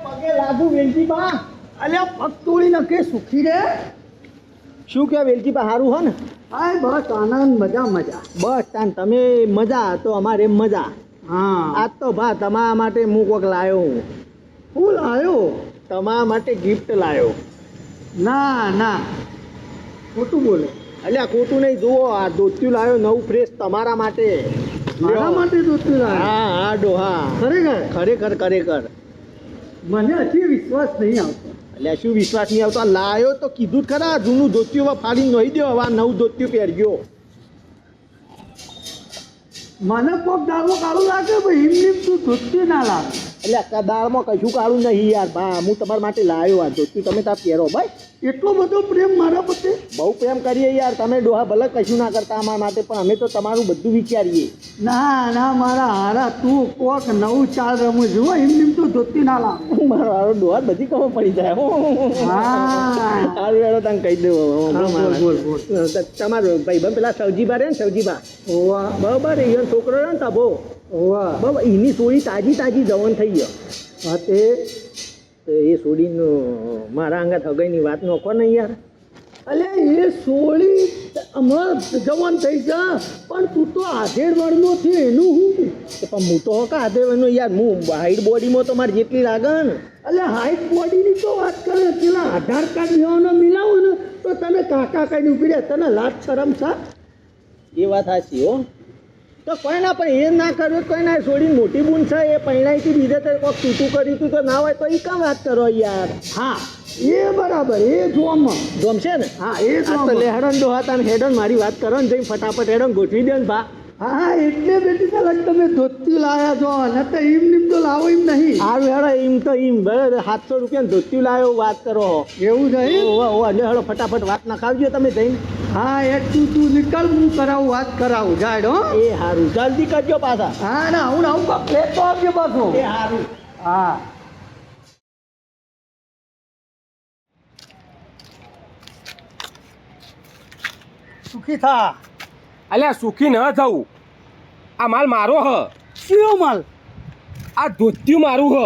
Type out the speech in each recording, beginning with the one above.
પગે લાગુ વેલજી બા. અલ્યા પગ તોડી નાખે સુખી રે. શું કે વેલજી બા સારું હો ને? હાય બસ આનંદ મજા મજા. બસ તાન તમે મજા તો અમારે મજા. હા આજ તો ભા તમારા માટે હું કોક લાવ્યો. હું લાવ્યો? તમારા માટે ગિફ્ટ લાવ્યો. ના ના ખોટું બોલે. અલ્યા ખોટું નહીં, જુઓ આ ધોતિયું લાવ્યો નવું ફ્રેશ તમારા માટે. મારા માટે દોસ્તી લાવ્યો? હા હા ડોહા, ખરેખર? ખરેખર ખરેખર. મને હજી વિશ્વાસ નહીં આવતો. એટલે શું વિશ્વાસ નહીં આવતો? આ લાયો તો કીધું જ ખરા, જૂનું ધોતિયું ફાડી નહીં દો, હવે આ નવું ધોતિયું પહેરજો. મને કોક દાળમાં કાળું લાગે ભાઈ, એમ તું ધોતી ના લાગે. એટલે દાળમાં કશું કાળું નહીં યાર બા, હું તમારા માટે લાવ્યો આ ધોતિયું, તમે ત્યાં પહેરો ભાઈ. એટલો બધો પ્રેમ મારા પ્રત્યે? બહુ પ્રેમ કરીએ યાર, તમે ડોહા ભલે કશું ના કરતા અમારા માટે, પણ અમે તો તમારું બધું વિચારીએ. ના ના મારા હારા, તું કોક નવું ચાલ રમું છું, એમ તો ધોતી ના લાગે. મારો હારો ડોહા બધી ખબર પડી જાય. હા સારું વેળો તને કહી દઉં. બોલ બોલ. તમારો ભાઈ પેલા સવજીબા રે ને, સવજીબા ઓવા બરાબર, એ છોકરો રહ્યો ને તબો, ઓવા બરાબર, એની સોળી તાજી તાજી જવાન થઈ ગયો. હા તે તો એ સોળીનો મારા અંગત હગાઈની વાત નોખો નહીં યાર. અલે એ સોળી હમણાં જવાન થઈ જા, પણ તું તો આધેડ વાળનો છે એનું હું. પણ હું તો હકા દેવાનો યાર, હું હાઈટ બોડીમાં તો મારે જેટલી લાગે ને. અલે હાઈટ બોડીની તો વાત કરે, પેલા આધાર કાર્ડ લેવાનો મિલાવો ને તો તને કાકા કઈ ઉભી રહે, તને લાજ શરમ છે? એ વાત સાચી હો. તો કોઈ ના, પણ એ ના કર્યું કોઈ ના, છોડીને મોટી બૂન છે એ પહેલાંથી બીજે તો કોઈક તૂટું કર્યું તું તો ના હોય તો એ કામ વાત કરો યાર. હા એ બરાબર, એ જોવામાં ગમશે ને? હા એ આ તો લે હેડન ડોહાતા ને હેડન મારી વાત કરો ને, જઈ ફટાફટ હેડન ગોઠવી દે ને ભા. હા એટલે બેટી કલાક તમે ધોતી લાયા છો, ને તો એમ તો લાવો એમ નહીં. સારું હેડો, એમ તો એમ બરાબર 700 રૂપિયા ધોત્યું લાવ્યો વાત કરો. એવું નહીં? હેડો ફટાફટ વાત નખાવજો તમે જઈને. હા એ તું નીકળ, હું કરાવું, વાત કરાવું જાડ હો. એ સારું, જલ્દી કરજો પાછા. હા ના હું આવું કાંક લેતો આવજો પાછો. એ સારું. હા સુખી થા. અલ્યા સુખી ન થવું, આ માલ મારો હ. કયો માલ? આ ધોતિયું મારું હ.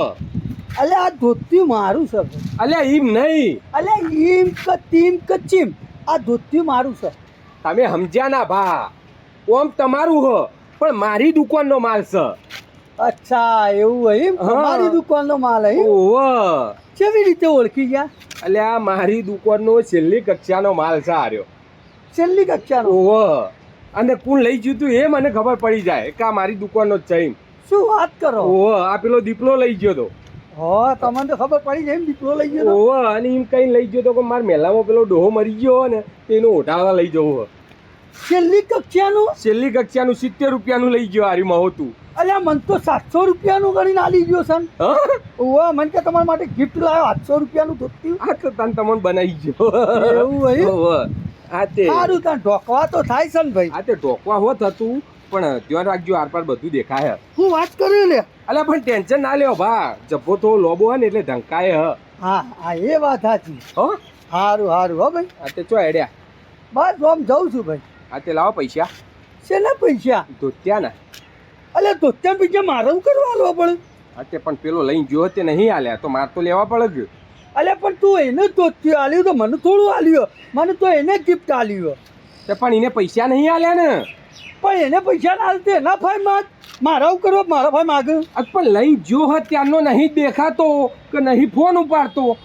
અલે આ ધોતિયું મારું છે. અલ્યા એમ નહીં, અલે ઈમ કે તીમ કે ચીમ, આ ધોતિયું મારું છે. તમે સમજ્યા ના ભા. ઓમ તમારું હ, પણ મારી દુકાનનો માલ છે. અચ્છા એવું હોય એમ? હા. મારી દુકાનનો માલ હે? ઓવ. કેવી રીતે ઓળખી ગયા? અલ્યા મારી દુકાનનો છેલ્લી કક્ષાનો માલ છે આર્યો. છેલ્લી કક્ષાનો? ઓવ. અને કોણ લઈ ગયું તું એ મને ખબર પડી જાય કે આ મારી દુકાનનો જ છે એમ. શું વાત કરો? ઓવ, આ પેલો દીપલો લઈ ગયો તો. હો તમને તો ખબર પડી જાય એમ, દીકરો લઈ ગયો તો? ઓવ, અને એમ કઈ લઈ ગયો તો કે મારા મેલામાં પેલો ડોહો મરી ગયો ને તેનું ઓઢાવા લઈ જવું. છેલ્લી કક્ષાનું? છેલ્લી કક્ષાનું 70 રૂપિયાનું લઈ ગયો આર્યું મહોતું. અલ્યા મને તો 700 રૂપિયાનું ગણીને આલી ગયો છે. ઓવા મને કે તમારા માટે ગિફ્ટ લાવ્યો 800 રૂપિયાનું ધોતિયું. આ તો તને તમને બનાવી ગયો. એવું હોય? ઓવ. આ તે સારું ત્યાં ઢોકવા તો થાય છે ને ભાઈ. આ તે ઢોકવા હોત હતું, પણ ધ્યાન રાખજો આરપાર બધું દેખાય. હું વાત કરું લે. અલ્યા પણ ટેન્શન ના લેવો ભા, જબ્બો તો લોબો હે ને એટલે ઢંકાય હ. હા હા એ વાત સાચી. હો સારું સારું હો ભાઈ. આ તે ચો હેડ્યા. બસ આમ જાઉં છું ભાઈ. આ તે લાવો પૈસા. શેના પૈસા? ધોત્યા ના. અલે ધોત્યા પૈસા મારે શું કરવા આલવા પડે? આ તે પણ પેલો લઈને ગયો તે નહીં આલ્યા તો માર તો લેવા પડે. અલે પણ તું એને ધોતિયું આલ્યું તો મને થોડું આલ્યું, મને તો એને ગિફ્ટ આલ્યું. તે પણ એને પૈસા નહીં આલ્યા ને. પણ એને પૈસા ના આલતે ના ભાઈ માગ મારા શું કરવા, મારા ભાઈ માગે. આ પણ લઈને ગયો હત ત્યારનો નહીં દેખાતો કે નહીં ફોન ઉપાડતો.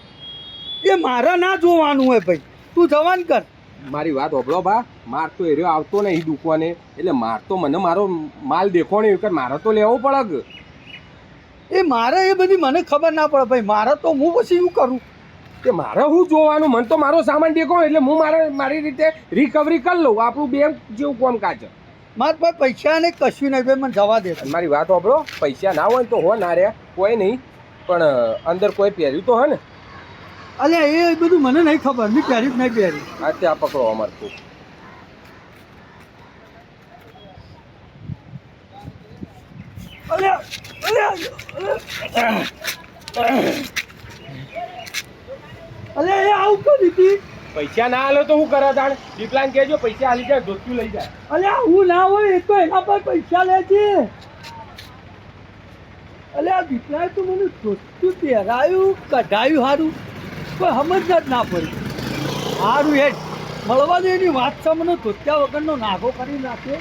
એ મારા ના જોવાનું હોય ભાઈ, તું જવાન કર. મારી વાત હોભળો ભા, માર તો એર્યો આવતો નહીં દુકાને, એટલે માર તો મને મારો માલ દેખો નહીં કે મારે તો લેવો પડે. એ મારે એ બધી મને ખબર ના પડે ભાઈ, મારે તો હું પછી શું કરું? કે મારે શું જોવાનું, મને તો મારો સામાન દેખો એટલે હું મારી રીતે રિકવરી કરી લઉં. આપણું બેંક જેવું કામ કાજ. મારા ભાઈ પૈસા ને કશું નહીં ભાઈ, મને જવા દે. મારી વાત હોભળો, પૈસા ના હોય ને તો હો ના રહ્યા કોઈ નહીં, પણ અંદર કોઈ પહેર્યું તો હે ને. અલે એ બધું મને નહીં ખબર, મેં પહેર્યું નહીં પહેર્યું. આ ત્યાં પકડો અમારતું. અલે અલે અલે એ આવું કરી દીધી. પૈસા ના આલો તો હું કરે તાણ? દીપલાને કહેજો પૈસા આલી જાય, ધોતિયું લઈ જાય. અલે આવું ના હોય, એ તો એના પર પૈસા લે છે. અલે આ દીકરાએ તો મને ધોતું પહેરાયું કઢાયું સારું કોઈ સમજ જ ના પડી સારું હેડ મળવા દે એની વાત છે મને ધોત્યા વગરનો નાગો કરી નાખે